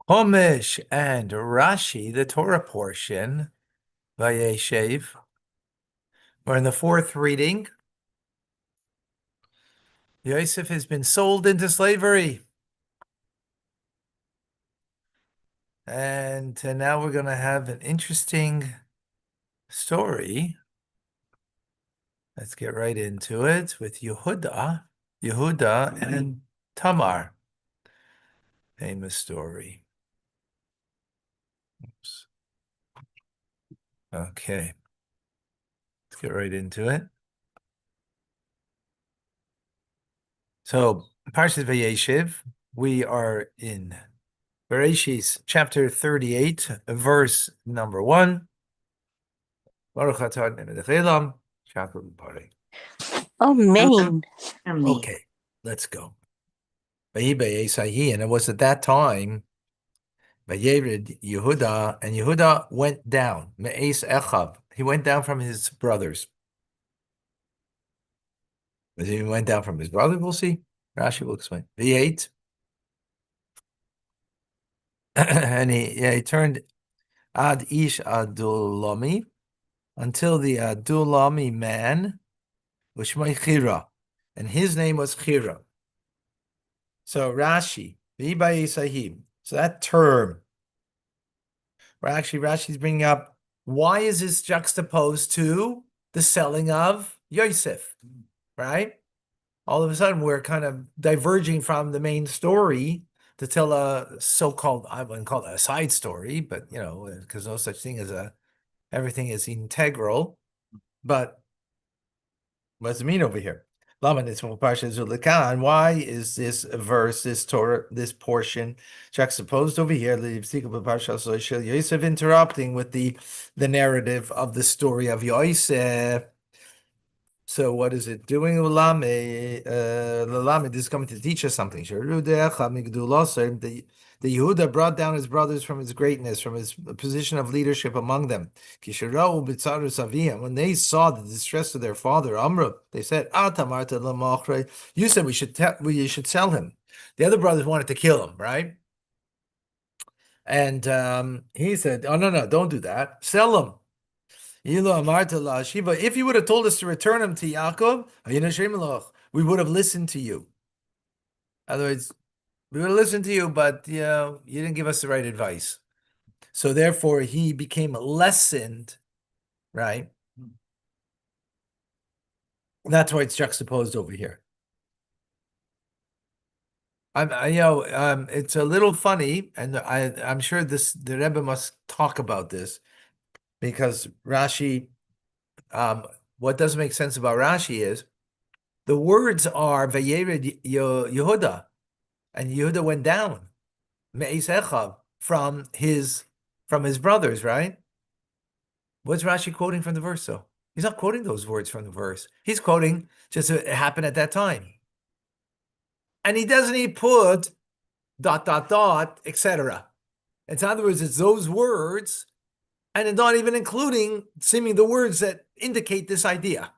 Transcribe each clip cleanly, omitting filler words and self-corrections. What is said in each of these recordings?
Chumash and Rashi, the Torah portion, Vayeishev. We're in the fourth reading. Yosef has been sold into slavery. And now we're going to have an interesting story. Let's get right into it with Yehuda and Tamar. Famous story. Oops. Okay. Let's get right into it. So, Parshas Vayeishev, we are in Bereshis chapter 38, verse number 1. Baruch atah Adonai melech haolam, Shachar v'parei. Amen. Okay, let's go. And it was at that time, Vayered Yehuda, and Yehuda went down, Me'es Echav. He went down from his brothers. As he went down from his brother, we'll see. Rashi will explain. V8. And he turned Ad Ish Adulami until the Adulami man, Ushmai Chira, and his name was Chira. So Rashi, so that term, where actually Rashi's bringing up, why is this juxtaposed to the selling of Yosef, right? All of a sudden, we're kind of diverging from the main story to tell a so-called, I wouldn't call it a side story, but, because no such thing as everything is integral. But what does it mean over here? Why is this verse, this Torah, this portion juxtaposed over here? Yosef interrupting with the narrative of the story of Yosef. So what is it doing? This is coming to teach us something. The Yehuda brought down his brothers from his greatness, from his position of leadership among them. When they saw the distress of their father, Amra, they said, you said we should sell him. The other brothers wanted to kill him, right? And he said, oh, no, don't do that. Sell him. If you would have told us to return him to Yaakov, we would have listened to you. In other words, we would have listened to you, but you didn't give us the right advice. So therefore, he became lessened, right? That's why it's juxtaposed over here. It's a little funny, and I'm sure the Rebbe must talk about this, because Rashi, what doesn't make sense about Rashi is the words are Vayered Yehuda, and Yehuda went down Me'es Echav from his brothers, right? What's Rashi quoting from the verse? So he's not quoting those words from the verse. He's quoting just it happened at that time, and he doesn't put ... etc. In other words, it's those words, and it's not even including seeming the words that indicate this idea.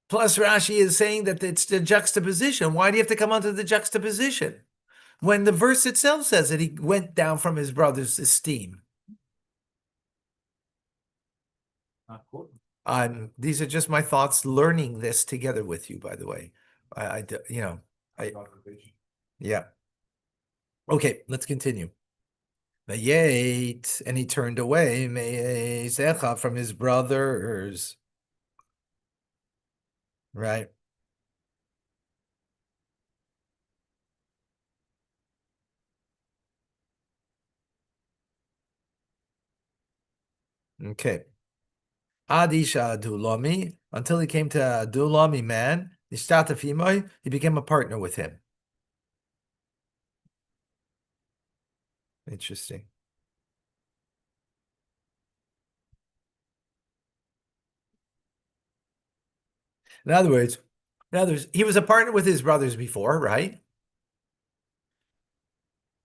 Plus, Rashi is saying that it's the juxtaposition. Why do you have to come onto the juxtaposition when the verse itself says that he went down from his brother's esteem? These are just my thoughts learning this together with you, by the way. Yeah. Okay, let's continue. And he turned away from his brothers. Right. Okay. Adisha Adulami, until he came to Adulami man, he became a partner with him. Interesting. In other words, he was a partner with his brothers before, right?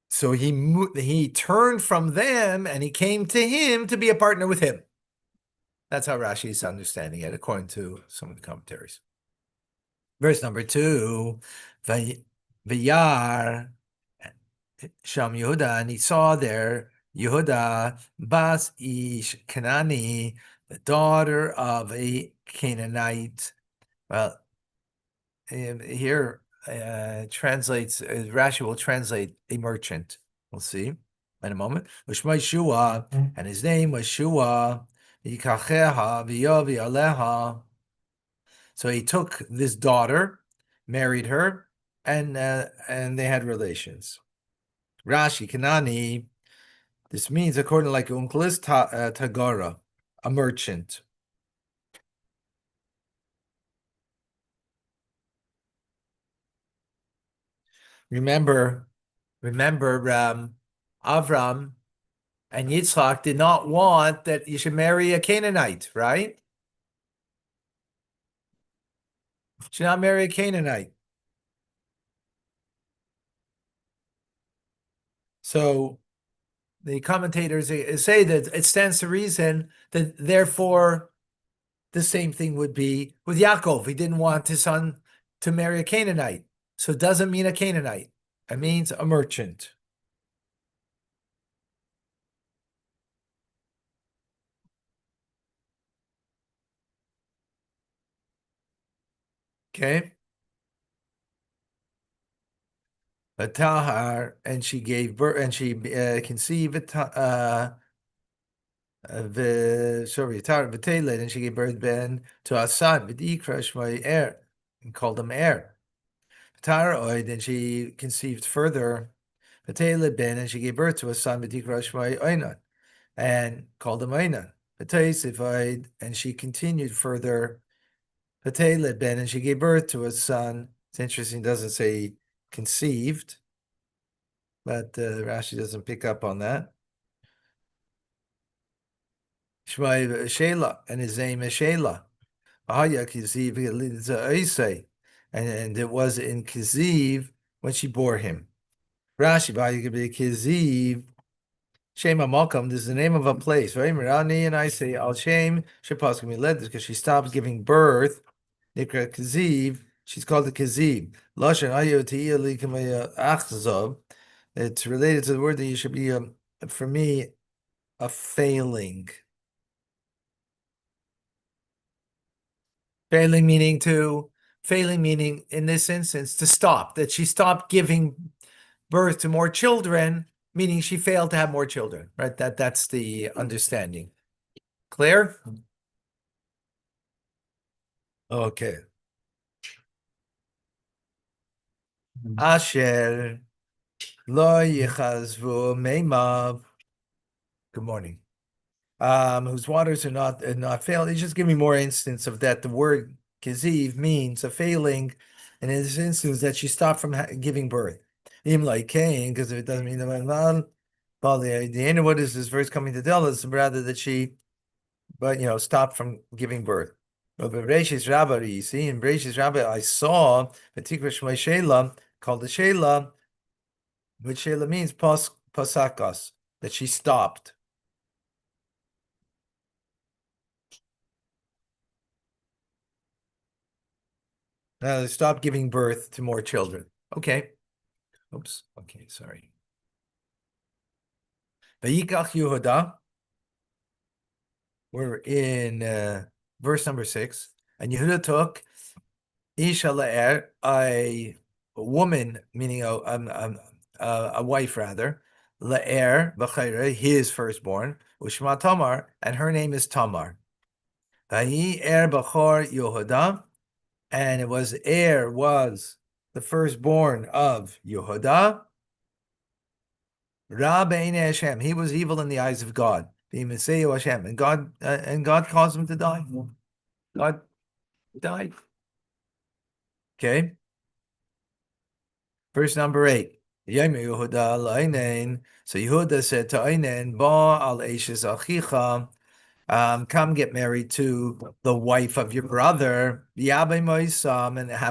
So he turned from them and he came to him to be a partner with him. That's how Rashi is understanding it, according to some of the commentaries. Verse number 2, Vayar Sham Yehuda, and he saw there Yehuda Bas Ish Kanani, the daughter of a Canaanite. Well, here translates, Rashi will translate a merchant. We'll see in a moment. Ushmai Shua, and his name was Shua. Yikacheha v'yovi aleha. So he took this daughter, married her, and they had relations. Rashi Kanani. This means, according to like Unclis Tagora, a merchant. Remember, Avram and Yitzchak did not want that you should marry a Canaanite, right? You should not marry a Canaanite. So the commentators say that it stands to reason that therefore the same thing would be with Yaakov. He didn't want his son to marry a Canaanite. So it doesn't mean a Canaanite. It means a merchant. Okay. Tahar, and she gave birth, and she conceived Tahar v'Teled, and she gave birth Ben to Asad v'Dikra Shmai Er, and called him Er. Tahar Oid, and she conceived further V'Teled Ben, and she gave birth to a son v'Dikra Shmai Oinan, and called him Oinan. V'Taisif Oid, and she continued further V'Teled Ben, and she gave birth to a son. It's interesting, doesn't say conceived, but Rashi doesn't pick up on that. Shmai Shela, and his name is Shela. And it was in Kiziv when she bore him. Rashi, Kiziv, Shema Malcolm, this is the name of a place, right? Mirani, and I say, Al Shem, Shepaskim led this because she stopped giving birth. Nikra Kiziv, she's called the Kiziv. Lashon Ayot Achzov. It's related to the word that you should be, for me, a failing. Failing meaning in this instance to stop, that she stopped giving birth to more children, meaning she failed to have more children, right? That's the understanding. Clear? Okay. Asher lo yichazvu meimav. Good morning. Whose waters are not failing. They just give me more instance of that. The word kiziv means a failing, and in this instance that she stopped from giving birth. Even like Cain, because if it doesn't mean the end of what is this verse coming to tell us, rather that she, stopped from giving birth. But Bereishis Rabba, you see, in Bereishis Rabba, I saw Vatikra Shmei Shela, called the Shela, which Shela means pasakas, that she stopped. Stop giving birth to more children. Okay. Oops. Okay, sorry. Vayikach Yehuda. We're in verse number 6. And Yehuda took Isha Le'er, a woman, meaning a wife rather, Le'er, B'chayre, his firstborn, Ushma Tamar, and her name is Tamar. Vayi Er B'chor Yehuda. And it was the firstborn of Yehuda. Ra Be'inei Hashem. He was evil in the eyes of God. Hashem. And God caused him to die. God died. Okay. Verse number 8. Yehuda. So Yehuda said to Einen, Ba al Eshes Achicha. Come get married to the wife of your brother, and have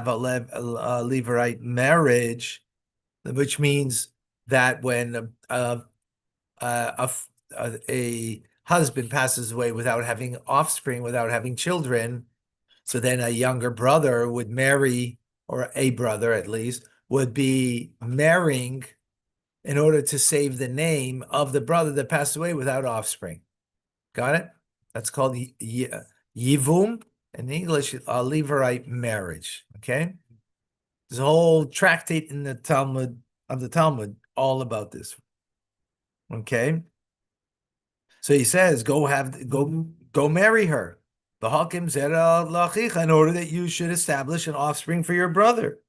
a Levirate marriage, which means that when a husband passes away without having offspring, without having children, so then a younger brother would marry, or a brother at least, would be marrying in order to save the name of the brother that passed away without offspring. Got it? That's called yivum. In English, a Levirate marriage. Okay? There's a whole tractate in the Talmud all about this. Okay? So he says, go marry her. In order that you should establish an offspring for your brother.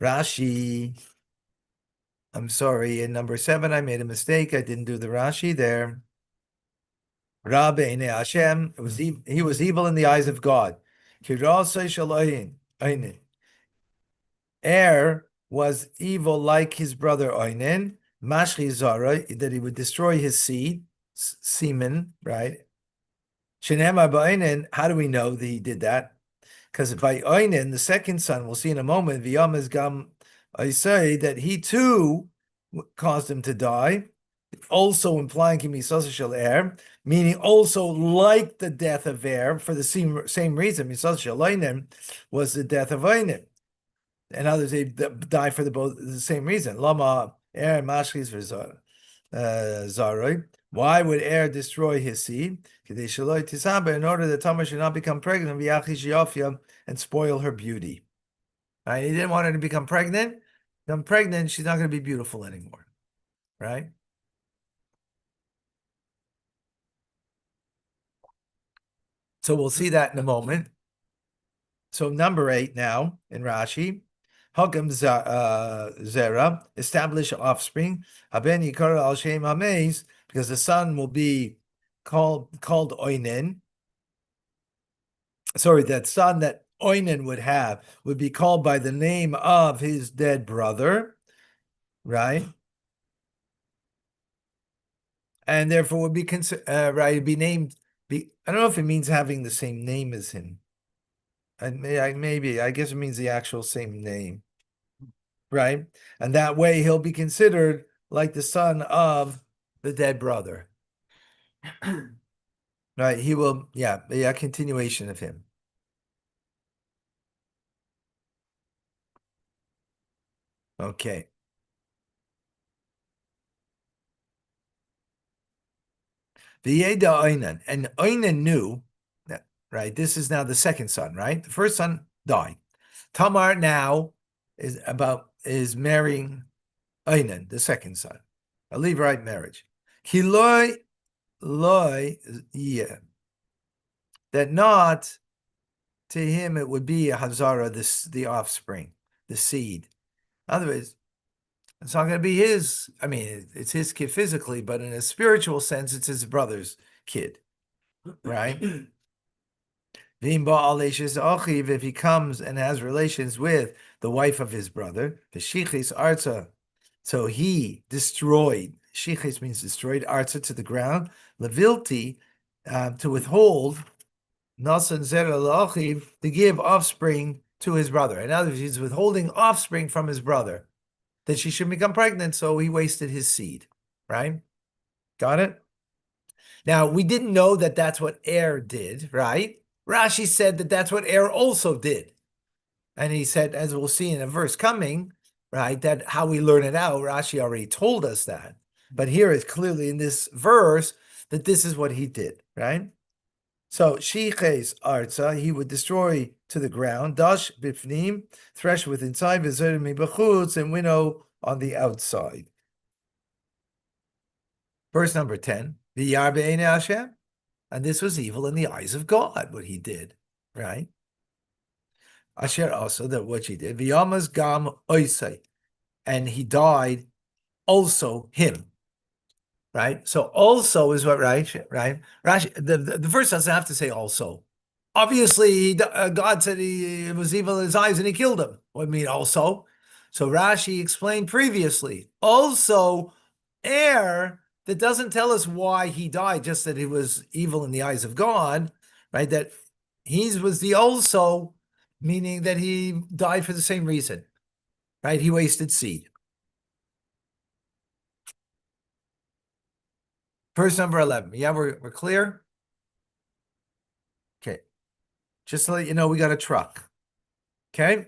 Rashi. I'm sorry, in number 7, I made a mistake. I didn't do the Rashi there. Rabbi Hashem, he was evil in the eyes of God. Er was evil like his brother Oinen, Mashchi Zara, that he would destroy his seed, semen, right? Shenema Ba'oinen, how do we know that he did that? Because by Oinen, the second son, we'll see in a moment, V'yamez Gam, I say that he too caused him to die, also implying Misasa Shel Er, meaning also like the death of Er, for the same reason, Misasa Shel Oinen was the death of Oinen. And others, they die for the same reason. Lama Er Mashchis Zaroi. Why would Er destroy his seed? In order that Tamar should not become pregnant, and spoil her beauty. Right? He didn't want her to become pregnant. Become pregnant, she's not going to be beautiful anymore. Right? So we'll see that in a moment. So number 8 now in Rashi. Hagam Zera, establish offspring. Haben Yikar al Shem Hamez, because the son will be called Oinen. Sorry, that son that Oinen would have would be called by the name of his dead brother, right? And therefore would be right, be named. I don't know if it means having the same name as him. Maybe I guess it means the actual same name, right? And that way he'll be considered like the son of the dead brother, right? He will, be a continuation of him. Okay. The Yeda Oinan, and Oinan knew that, right? This is now the second son, right? The first son died. Tamar now is marrying Oinan, the second son, a Levite marriage. Kiloi yeah, that not to him it would be a Hazara, the offspring, the seed. In other words, it's not going to be his. I mean, it's his kid physically, but in a spiritual sense, it's his brother's kid, right? If he comes and has relations with the wife of his brother, the shichis arza, so he destroyed. Shichis means destroyed arza to the ground. Levilti, to withhold. Nasan zera la'achiv, to give offspring to his brother. In other words, he's withholding offspring from his brother, that she should become pregnant, so he wasted his seed, right? Got it? Now, we didn't know that that's what Er did, right? Rashi said that that's what Er also did. And he said, as we'll see in a verse coming, right, that how we learn it out, Rashi already told us that. But here is clearly in this verse that this is what he did, right? So, Shiches Arza, he would destroy to the ground, Dash Bifnim, thresh with inside, Vizerim Bechutz, and winnow on the outside. Verse number 10, V'yar be'enei Hashem, and this was evil in the eyes of God, what he did, right? Asher also, that what he did, V'yamas gam oisei, and he died also him, right? So also is what, right? Rashi, the verse doesn't have to say also. Obviously, God said he was evil in his eyes and he killed him. What do you mean also? So Rashi explained previously. Also, that doesn't tell us why he died, just that he was evil in the eyes of God, right? That he was the also, meaning that he died for the same reason, right? He wasted seed. Verse number 11. Yeah, we're clear? Okay. Just to let you know, we got a truck. Okay?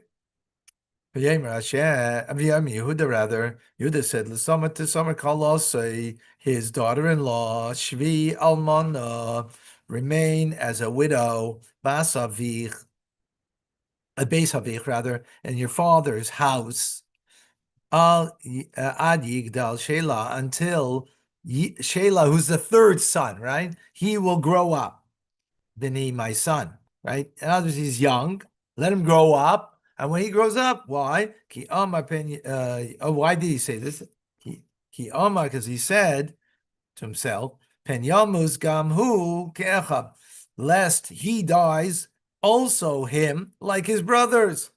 Yehuda rather, Yehuda said, "L'sama to summer kalosei, his daughter-in-law, Shvi Almana, remain as a widow, Basavich, a Beis Havich rather, in your father's house, Ad Yigdal Shelah, until Shelah, who's the third son, right? He will grow up. Bini, my son, right? In other words, he's young. Let him grow up. And when he grows up, why? Why did he say this? Ki Amar, because he said to himself, Pen Yamuz Gamhu Ke'echab, lest he dies, also him, like his brothers.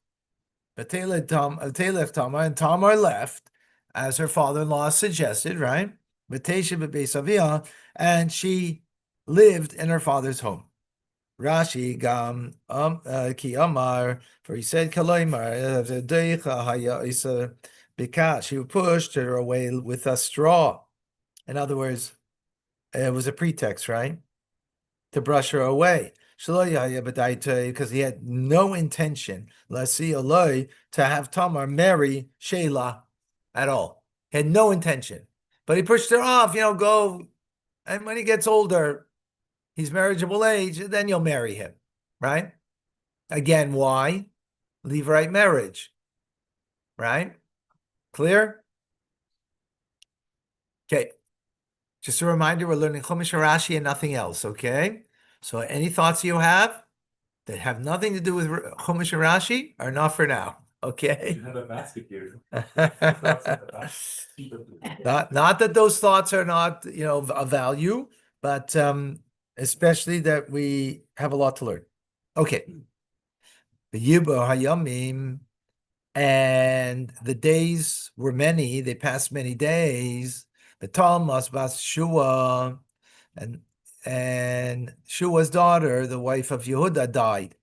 Telech Tamar, and Tamar left, as her father-in-law suggested, right? And she lived in her father's home. Rashi gam ki amar, for he said kaloimar because she pushed her away with a straw. In other words, it was a pretext, right, to brush her away. Because he had no intention, to have Tamar marry Sheila at all. He had no intention, but he pushed her off. Go, and when he gets older, he's marriageable age, then you'll marry him, right? Again, why? Levirate marriage, right? Clear? Okay. Just a reminder, we're learning Chumash and Rashi and nothing else, okay? So any thoughts you have that have nothing to do with Chumash and Rashi are not for now, okay? You have a basket here. Not that those thoughts are not, of value, but especially that we have a lot to learn. Okay. The Yibo Hayamim, and the days were many, they passed many days. The Talmas Bas Shua, and Shua's daughter, the wife of Yehuda, died.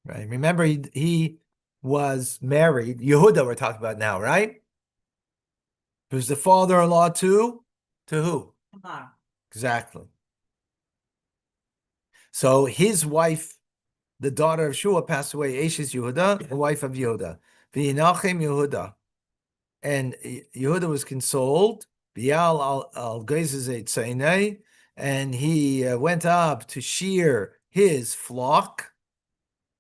Right? Remember, he was married. Yehuda we're talking about now, right? Who's the father-in-law to who? Exactly. So his wife, the daughter of Shua, passed away. Eshes Yehuda, the wife of Yehuda. V'yinachem Yehuda. And Yehuda was consoled. Bial al Geizezei, and he went up to shear his flock.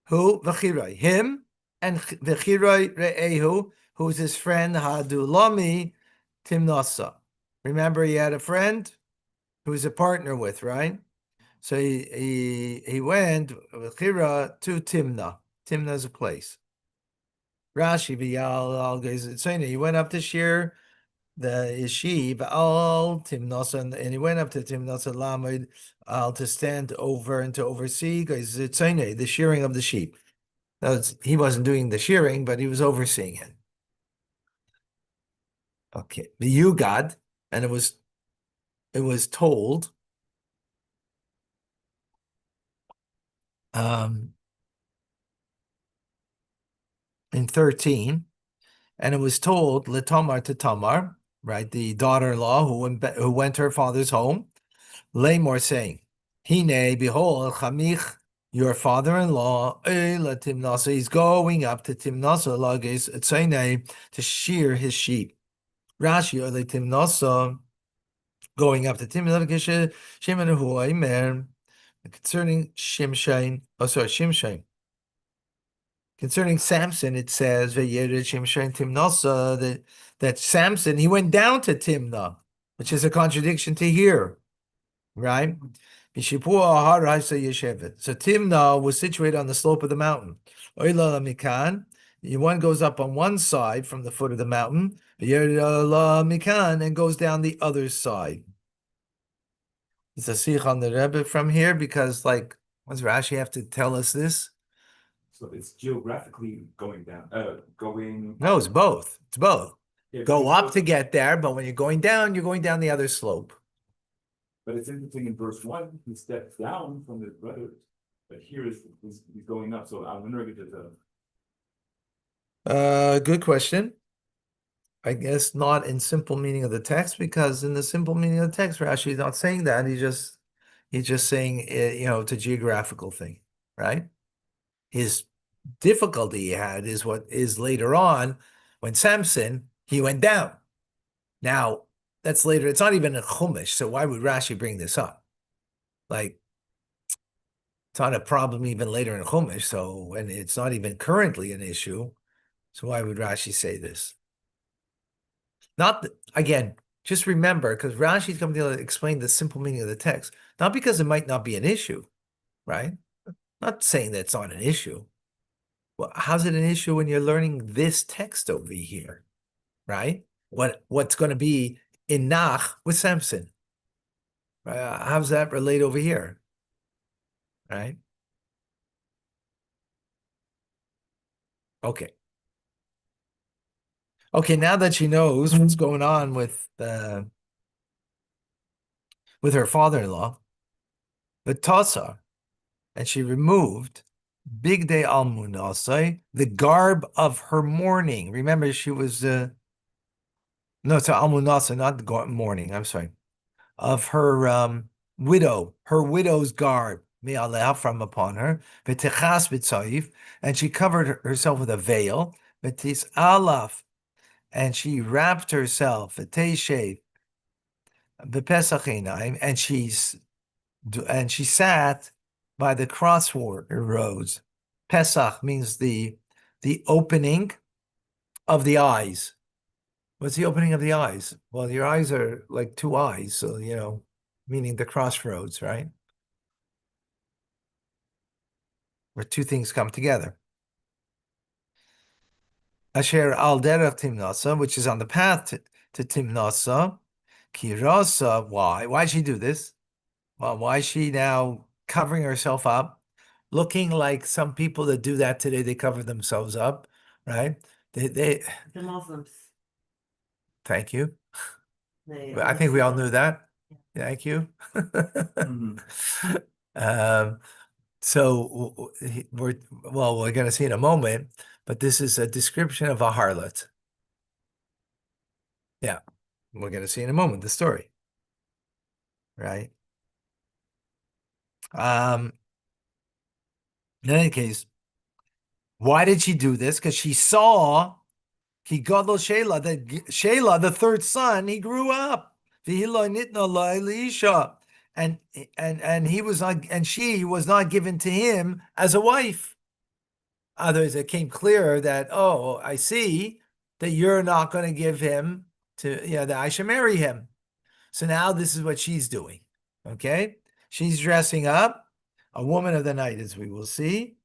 Who? V'chirai. Him, and V'chirai Re'ehu, who's his friend Hadulami Timnasa. Remember, he had a friend who was a partner with, right? So he went V'chira to Timna. Timna is a place. Rashi v'yal al Geizezei. He went up to shear the sheep al Timnasa, and he went up to Timnasa Lamed to stand over and to oversee the shearing of the sheep. He wasn't doing the shearing, but he was overseeing it. Okay, the Yugad, and it was told in 13, and it was told Letamar to Tamar, right, the daughter-in-law who went to her father's home, Lamor saying, Hine, behold, Chamich, your father-in-law, Timnasa, he's going up to Timnasa Lagis Tzene to shear his sheep. Rashi, Timnasa, going up to Timnasa, Shimon Huaymer, concerning Shimshon. Concerning Samson, it says that Samson, he went down to Timnah, which is a contradiction to here, right? So Timnah was situated on the slope of the mountain. One goes up on one side from the foot of the mountain, and goes down the other side. It's a sikh on the Rebbe from here because, what does Rashi have to tell us this? So it's geographically going down, No, it's both. It's both. Yeah, Go up to get there, but when you're going down the other slope. But it's interesting in verse 1, he steps down from his brothers, but here he's going up. So I'm wondering if there's Good question. I guess not in simple meaning of the text, because in the simple meaning of the text, Rashi is not saying that. He's just saying it's a geographical thing, right? His difficulty he had is what is later on when Samson, he went down. Now, that's later. It's not even a Chumash, so why would Rashi bring this up? Like, it's not a problem even later in Chumash, so, and it's not even currently an issue. So why would Rashi say this? Not, again, just remember, because Rashi's coming to explain the simple meaning of the text, not because it might not be an issue, right? Not saying that it's not an issue. Well, how's it an issue when you're learning this text over here, right? What's going to be in Nach with Samson? How's that relate over here, right? Okay. Okay, now that she knows what's going on with her father-in-law, the Tasa, and she removed Big Day Almunasai, the garb of her mourning. Remember, she was no, it's Almunasa, not the mourning. I'm sorry, of her widow, her widow's garb, mi'aleha, from upon her, v'techas b'tzayif, and she covered herself with a veil, v'tis alaf, and she wrapped herself, v'teishev, v'pesach, and she sat by the crossroads. Pesach means the opening of the eyes. What's the opening of the eyes? Well, your eyes are like two eyes, so meaning the crossroads, right? Where two things come together. Asher al derech timnasa, which is on the path to Timnasa. Kirasa, why? Why'd she do this? Well, why is she now covering herself up, looking like some people that do that today? They cover themselves up, right? The Muslims. Thank you. They I think we all knew that. Thank you. So we're going to see in a moment, but this is a description of a harlot. Yeah, we're going to see in a moment the story, right? In any case, why did she do this? Because she saw he gadol Shelah, that Shelah, the third son, he grew up. And he was not, and she was not given to him as a wife. Others, it came clear that, oh, I see that you're not going to give him to, that I should marry him. So now this is what she's doing. Okay. She's dressing up, a woman of the night, as we will see.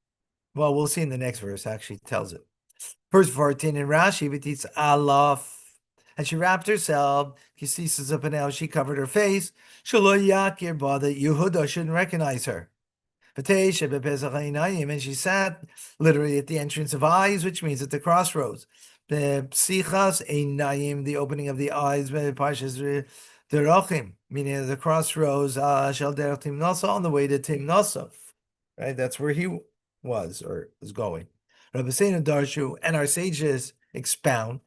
Well, we'll see in the next verse, actually tells it. Verse 14 in Rashi, v'titz alaf. And she wrapped herself, kisisas up and out, she covered her face. Shelo yakir ba, that Yehuda shouldn't recognize her. And she sat literally at the entrance of eyes, which means at the crossroads. The psichas einayim, the opening of the eyes, meaning the crossroads, shel derech timnasa, on the way to Timnasa. Right, that's where he was or was going. Rabbi Seinu Darshu and our sages expound.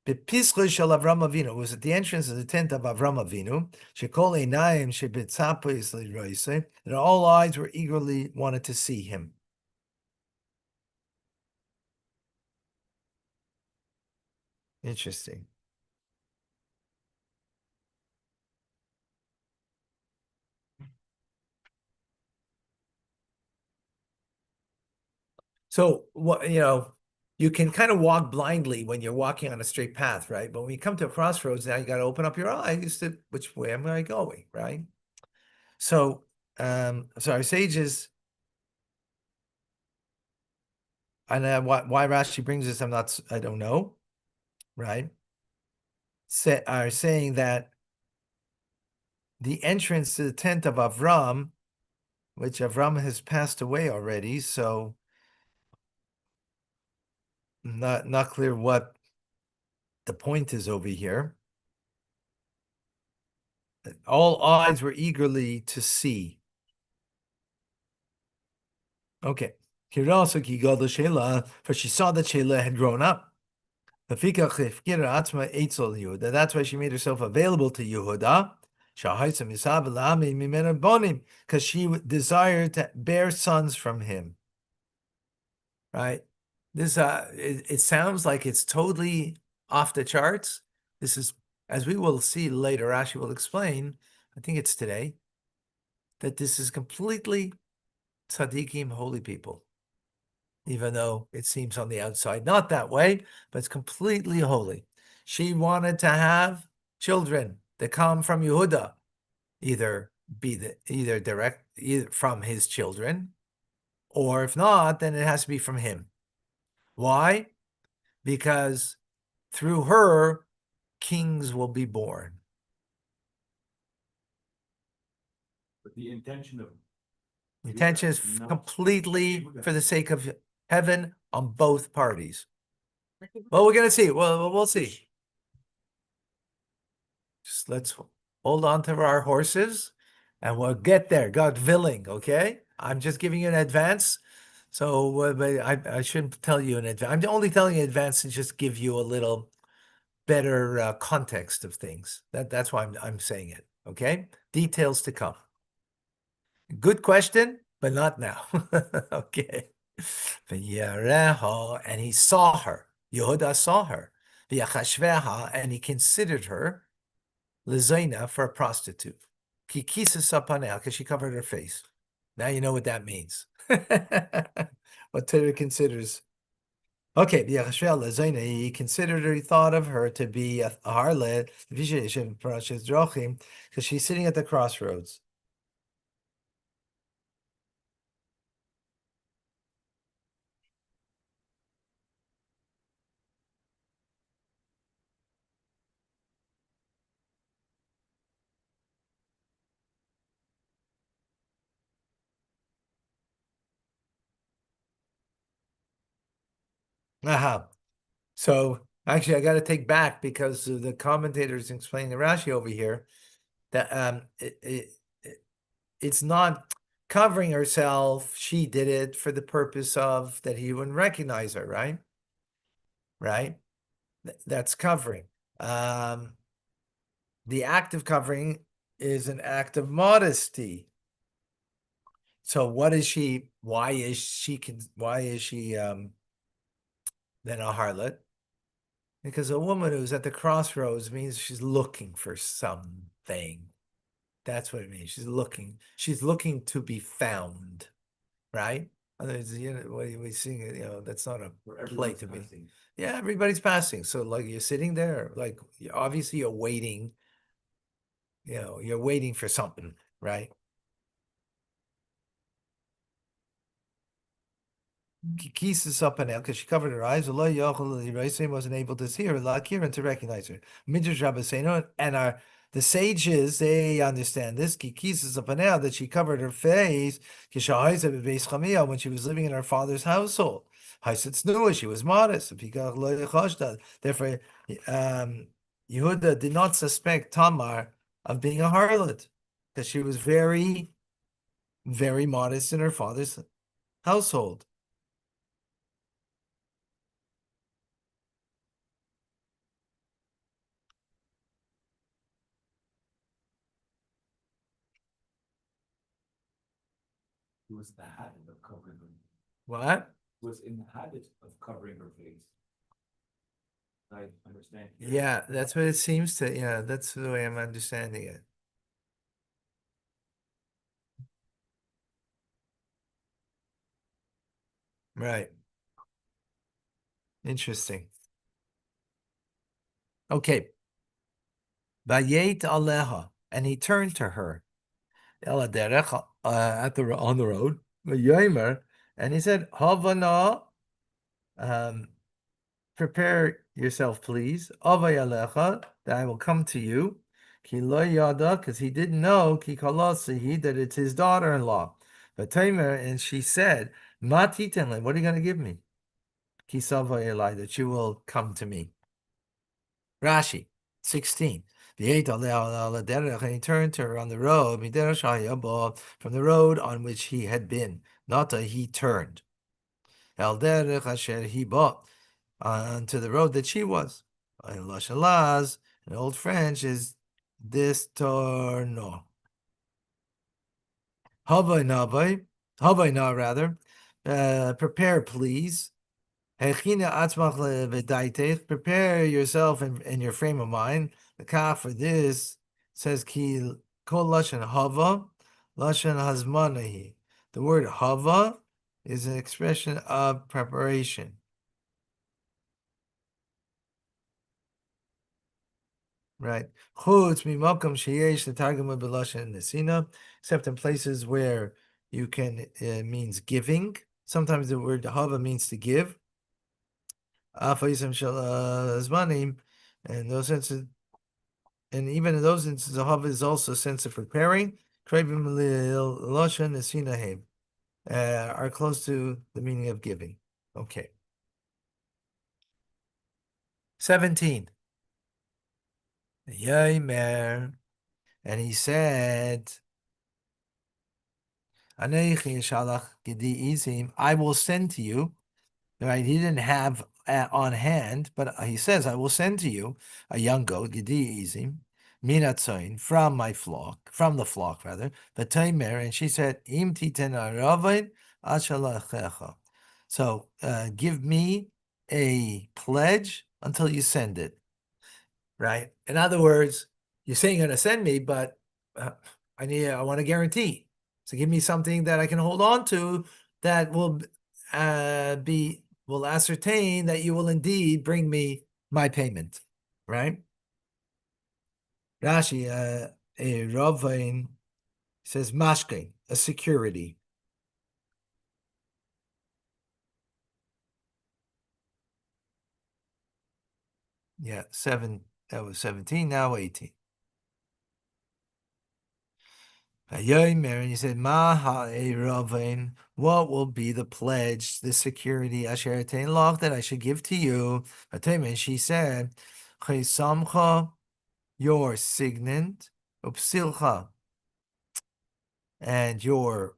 Bepischa shel Avram Avinu, it was at the entrance of the tent of Avram Avinu. Shekol einayim shebitzapos liroise, that all eyes were eagerly wanted to see him. Interesting. So what you can kind of walk blindly when you're walking on a straight path, right? But when you come to a crossroads, now you got to open up your eyes to which way am I going, right? So, so our sages, and why Rashi brings this, I don't know, right? Are saying that the entrance to the tent of Avram, which Avram has passed away already, so not clear what the point is over here. All eyes were eagerly to see. Okay. For she saw that Shelah had grown up. That's why she made herself available to Yehuda. Because she desired to bear sons from him. right? This it sounds like it's totally off the charts. This is, as we will see later, Rashi will explain, I think it's today, that this is completely tzaddikim, holy people, even though it seems on the outside not that way, but it's completely holy. She wanted to have children that come from Yehuda, either from his children, or if not, then it has to be from him. Why? Because through her, kings will be born. But the intention of The intention is completely for the sake of heaven on both parties. Well, we're going to see. Well, we'll see. Just let's hold on to our horses and we'll get there. God willing, okay? I'm just giving you an advance. So but I shouldn't tell you in advance. I'm only telling you in advance to just give you a little better context of things. That's why I'm saying it, okay? Details to come. Good question, but not now. Okay. And he saw her. Yehuda saw her. And he considered her Lizaina for a prostitute. Because she covered her face. Now you know what that means. What Torah considers. Okay, he considered her, he thought of her to be a harlot, because she's sitting at the crossroads. Aha. So actually, I got to take back because the commentators explaining the Rashi over here that it's not covering herself. She did it for the purpose of that he wouldn't recognize her, right? Right? That's covering. The act of covering is an act of modesty. So what is she? Why is she then a harlot? Because a woman who's at the crossroads means she's looking for something. That's what it means. She's looking to be found, right? Otherwise, we sing, that's not a play to me. Yeah, everybody's passing. So like you're sitting there, like obviously you're waiting, you're waiting for something, right? Kisses up and out because she covered her eyes. Wasn't able to see her, and to recognize her. Midrash Rabbeinu and the sages, they understand this. Kisses up and out that she covered her face when she was living in her father's household. She was modest. Therefore, Yehuda did not suspect Tamar of being a harlot because she was very, very modest in her father's household. He was in the habit of covering her. What? Was in the habit of covering her face. I understand. Yeah, that's what it seems to. Yeah, that's the way I'm understanding it. Right. Interesting. Okay. Vayet aleha, and he turned to her. On the road. Vayomer, and he said, Havana, prepare yourself, please. Avay alecha, that I will come to you. Ki lo yada, because he didn't know, ki kalasihi, that it's his daughter-in-law. But Tamer, and she said, Mati tenle, what are you going to give me? Ki savay elai, that you will come to me. Rashi, 16. And he turned to her on the road, from the road on which he had been. Nata, he turned. He bought onto the road that she was. In Lashalaz, in Old French, is this torno. Havai na rather. prepare, please. Prepare yourself in your frame of mind. The kaf for this says ki kol lashon hava, lashon hazmanahi. The word hava is an expression of preparation. Right. Chutz mimakom sheyesh the targum b'lashon nesina, except in places where you can means giving. Sometimes the word hava means to give. And those instances, and even in those instances, hava is also a sense of preparing. Are close to the meaning of giving. Okay. 17. Yomer, and he said, I will send to you. Right? He didn't have on hand, but he says, I will send to you a young goat, Gedi Izim, Minatzoin, from my flock, from the flock rather, but Taimer, and she said, Im titen aravain ashalachecha. So give me a pledge until you send it. Right? In other words, you're saying you're going to send me, but I want a guarantee. So give me something that I can hold on to that will will ascertain that you will indeed bring me my payment. Right? Rashi, a Ravain says mashke, a security. Yeah, that was 17, now 18. And he said, what will be the pledge, the security, Asher Lach, that I should give to you? And she said, your signet, upsilcha, and your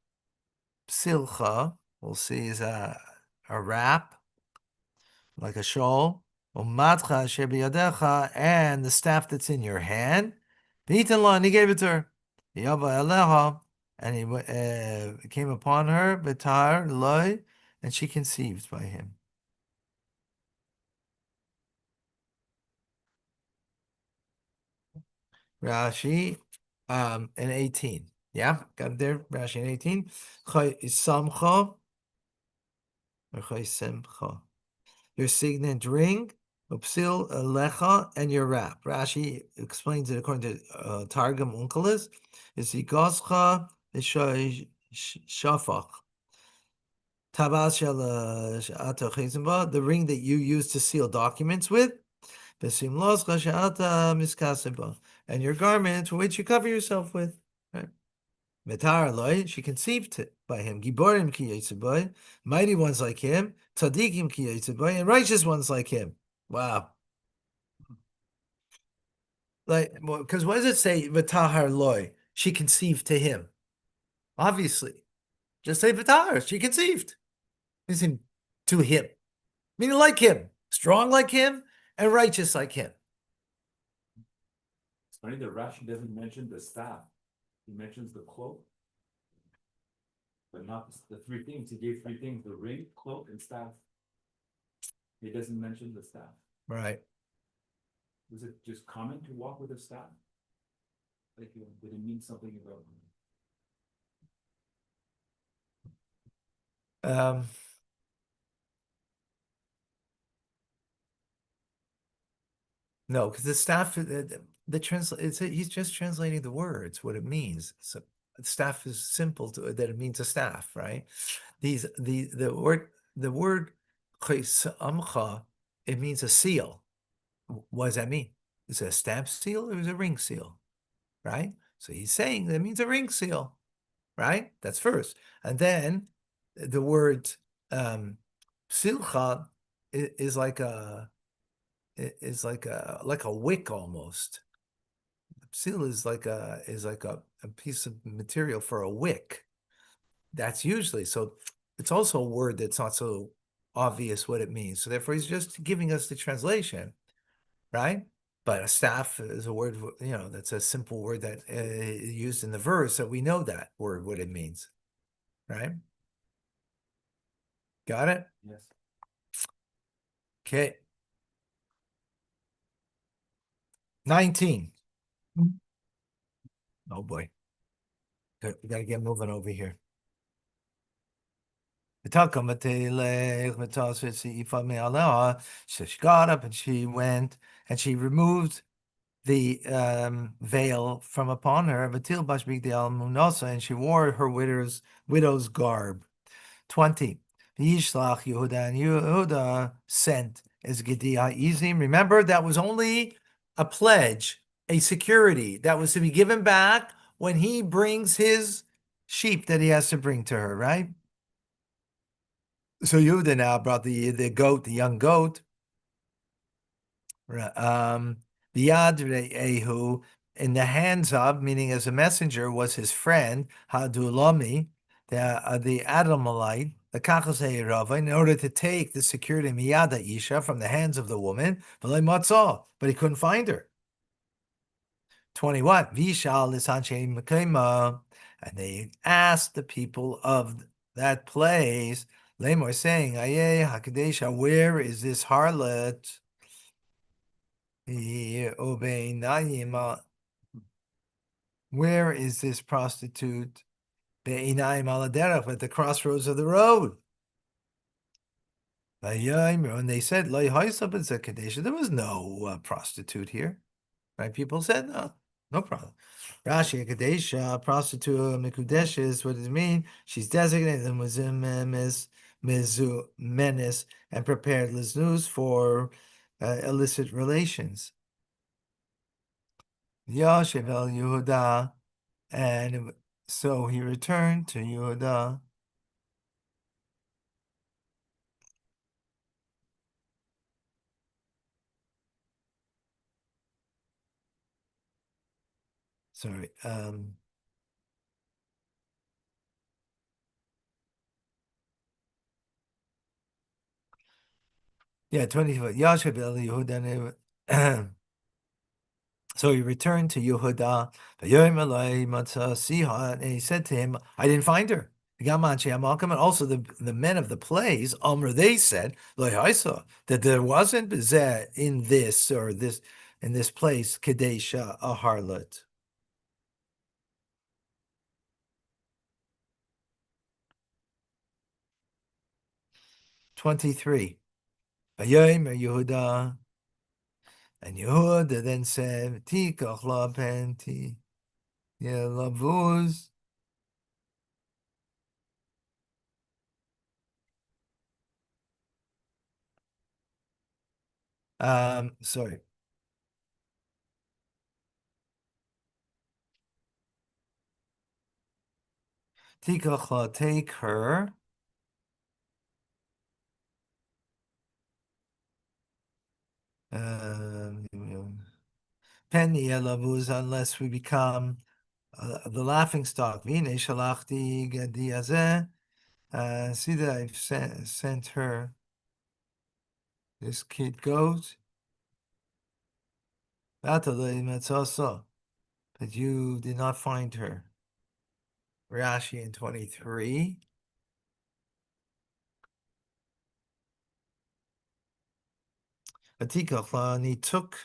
psilcha, we'll see, is a wrap, like a shawl, umatcha shebiyadecha, and the staff that's in your hand. And he gave it to her. And he came upon her, Betar loy, and she conceived by him. Rashi, in 18. Yeah, got it there. Rashi in 18. Samcha, or simcha. Your signet ring, upsil lecha, and your wrap. Rashi explains it according to Targum Onkelos. It's igoscha shafach. Tabas the ring that you use to seal documents with. And your garment which you cover yourself with. Right? She conceived by him. Giborim ki mighty ones like him. Tzadikim ki and righteous ones like him. Wow. Like, because what does it say? V'tahar loy. She conceived to him. Obviously, just say v'tahar. She conceived. Listen, to him, meaning like him, strong like him, and righteous like him. It's funny that Rashi doesn't mention the staff. He mentions the cloak, but not the three things. He gave three things: the ring, cloak, and staff. He doesn't mention the staff. Right. Was it just common to walk with a staff? Like, did it mean something about? No, because the staff, he's just translating the words, what it means. So staff is simple that it means a staff, right? The word amcha, it means a seal. What does that mean? Is it a stamp seal or is it a ring seal? Right? So he's saying that means a ring seal, right? That's first. And then the word silcha is like a wick almost. Seal is like a piece of material for a wick. That's usually so. It's also a word that's not so obvious what it means. So therefore, he's just giving us the translation, right? But a staff is a word, that's a simple word that used in the verse, so we know that word what it means, right? Got it? Yes. Okay. 19. Oh boy. We gotta get moving over here. She got up and she went and she removed the veil from upon her, and she wore her widow's garb. 20. Yishlach Yehuda, and Yehuda sent as Gedi Izim. Remember, that was only a pledge, a security that was to be given back when he brings his sheep that he has to bring to her, right? So Yehuda now brought the goat, the young goat. Biyad Ehu, in the hands of, meaning as a messenger, was his friend Hadulami, the Adamite, the Kachas Rava, in order to take the security Miyada Isha from the hands of the woman, but he couldn't find her. 21. Vishal Lisanche Mekema, and they asked the people of that place, Lamor, saying, Aye Hakadesha, where is this harlot? Where is this prostitute? At the crossroads of the road. And they said, there was no prostitute here. Right? People said, no problem. Rashi Kadesha, prostitute Mikudeshes, what does it mean? She's designated as Mizu Menace and prepared Liznus for illicit relations. Yashiv el Yehuda, and so he returned to Yehuda. Sorry. Yeah, 24. Yashiv el Yehuda. So he returned to Yehuda, and he said to him, I didn't find her. And also the men of the place, they said, that there wasn't in this place, Kadesha, a harlot. 23. Yehuda, and Yehuda then said, Tikach la penti, lavuz. Sorry. Tikach la, take her. Penny lavuz, unless we become the laughing stock. Vine shalachti gadi azeh. See that I've sent her this kid goat. But you did not find her. Rashi in 23. And he took,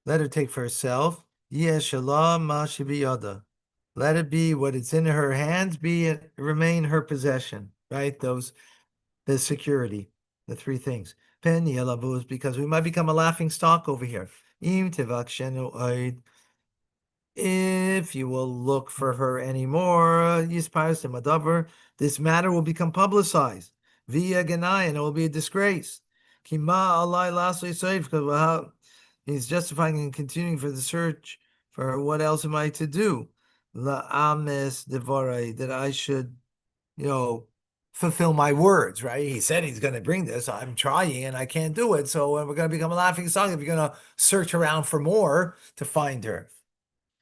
let her take for herself. Yeshalah ma shibiyada. Let it be what it's in her hands, be it remain her possession. Right? The security, the three things. Pen yelabuz, because we might become a laughing stock over here. Im tivakshenu oid. If you will look for her anymore, this matter will become publicized via Ganai, and it will be a disgrace. Because he's justifying and continuing for the search for what else am I to do? That I should, fulfill my words, right? He said he's going to bring this. I'm trying and I can't do it. So we're going to become a laughing stock if you're going to search around for more to find her.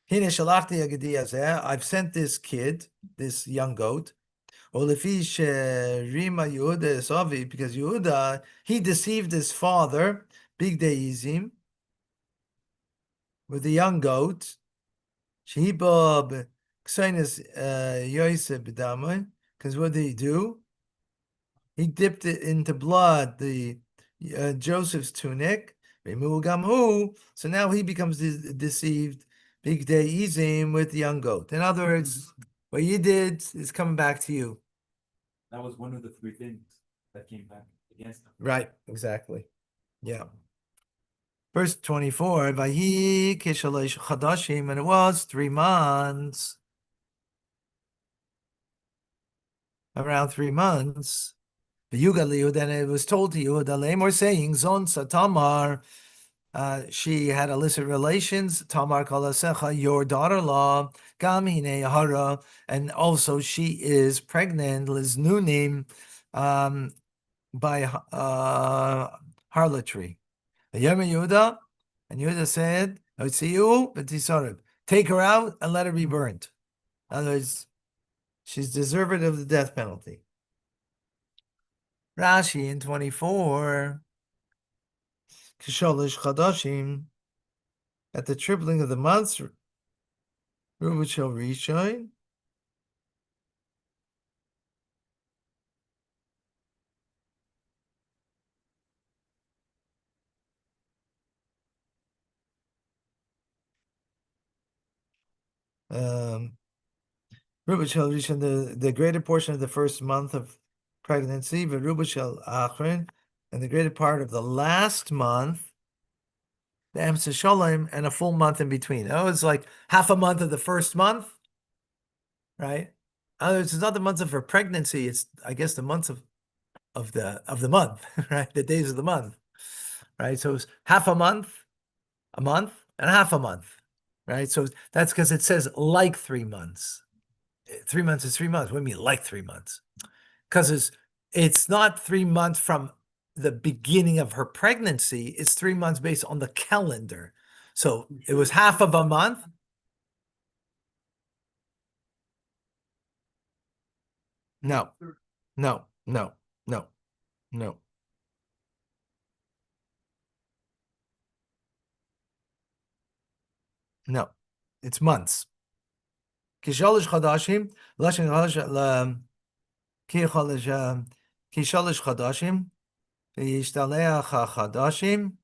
I've sent this kid, this young goat, because Yehuda, he deceived his father, Big Deizim, with the young goat. Because what did he do? he dipped it into blood, the Joseph's tunic. So now he becomes deceived. Big day izim with the young goat. In other words, what you did is coming back to you. That was one of the three things that came back against him. Right, exactly. Yeah. Verse 24, Vayi kishalosh chadashim, and it was 3 months. Around 3 months. The Yugaliud, and it was told to you, the Lamor saying, Zon Satamar, she had illicit relations, Tamar Kalasecha, your daughter-in-law, Gamine Hara, and also she is pregnant, Liznunim, by harlotry. Yom Yehuda, and Yehuda said, take her out and let her be burnt. In other words, she's deserving of the death penalty. Rashi in 24, Kisholish Chadashim, at the tripling of the months, Rubachel Rishon, Rubachel Rishon, the greater portion of the first month of pregnancy, but Rubachel Achron, and the greater part of the last month, the Emsa Shalom, and a full month in between. Oh, it's like half a month of the first month, right? In other words, it's not the months of her pregnancy, it's, I guess, the months of the month, right? The days of the month, right? So it's half a month, and half a month, right? So that's because it says like 3 months. 3 months is 3 months. What do you mean like 3 months? Because it's not 3 months from the beginning of her pregnancy. It's 3 months based on the calendar. So it was half of a month. No, no, no, no, no. No, it's months. Kishalish chadashim, lashon kishalish chadashim, v'yishtaleach chadashim,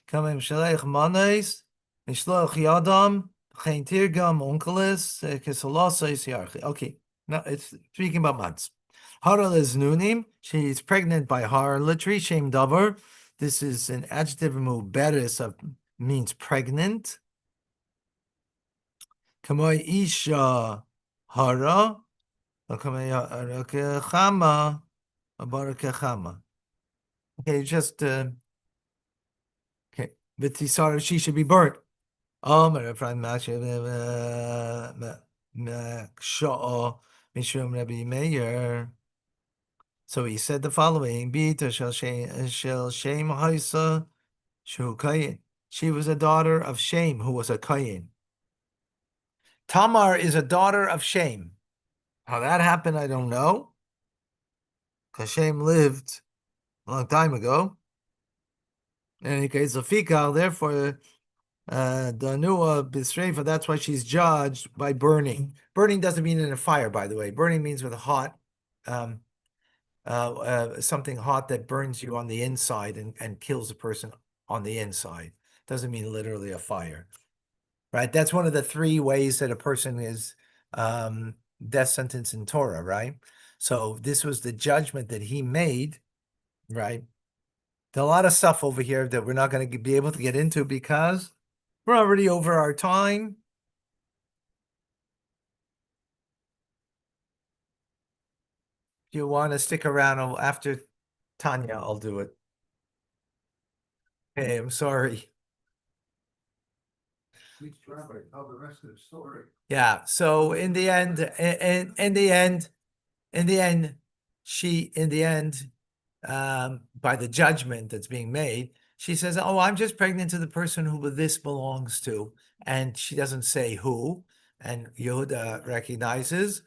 kamem shalech manes, mishloach yadam, chen tirgam onkelis, kisalosais yarchi. Okay, now it's speaking about months. Haral is nunim, she's pregnant by harlotry, shem davar. This is an adjective muberis of means pregnant. Kamoy isha hara, kamoy chama, chama. Okay, just okay. V'tisar, she should be burnt. Omer Ephraim Mashiv Sha'a Mishum Rabbi Meir. So he said the following: Bita shel Shem Haisa Shu Kayin. She was a daughter of Shem, who was a Kayin. Tamar is a daughter of Shem. How that happened, I don't know. Because Shem lived a long time ago. In any case, Zafikal, therefore, the Nua Bisrefa, that's why she's judged by burning. Burning doesn't mean in a fire, by the way. Burning means with a hot, something hot that burns you on the inside and kills a person on the inside. Doesn't mean literally a fire, right? That's one of the 3 ways that a person is death sentence in Torah, right? So this was the judgment that he made, right? There's a lot of stuff over here that we're not going to be able to get into because we're already over our time. If you want to stick around after Tanya, I'll do it. Hey, I'm sorry. Please try to tell the rest of the story. Yeah. So in the end, by the judgment that's being made, she says, "Oh, I'm just pregnant to the person who this belongs to," and she doesn't say who. And Yehuda recognizes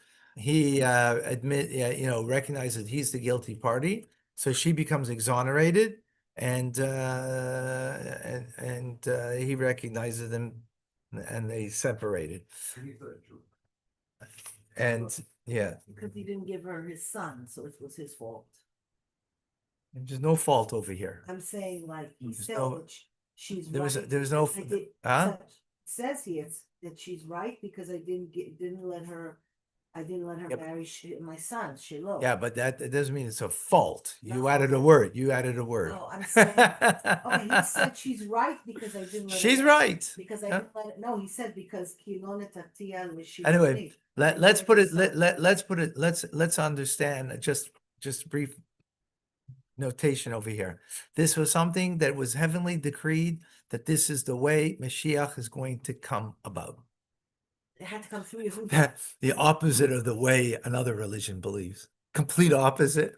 recognizes he's the guilty party, so she becomes exonerated, and he recognizes them, and they separated. And Yeah, Because he didn't give her his son, so it was his fault. there's no fault over here. I'm saying like he There's said no- that she's There was right. there's no because I did- huh? it says here that she's right because I didn't let her Yep. marry my son, Shiloh. Yeah, but that doesn't mean it's a fault. You No, added a okay. word. You added a word. No, I'm saying, okay, he said she's right because I didn't let her. She's marry- right. Because I Huh? didn't let it, no, he said because Kilona Tatia was she. Anyway, let's put it let's put it let's understand just brief notation over here. This was something that was heavenly decreed, that this is the way Mashiach is going to come about. It had to come through you. The opposite of the way another religion believes. Complete opposite.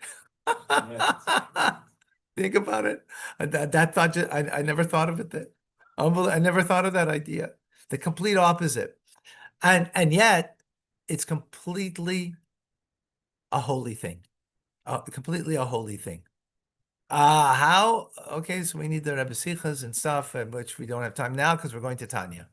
Think about it. That thought I never thought of it that. I never thought of that idea. The complete opposite. And yet it's completely a holy thing. Completely a holy thing. How? Okay, so we need the Rebbe Sichas and stuff, which we don't have time now because we're going to Tanya.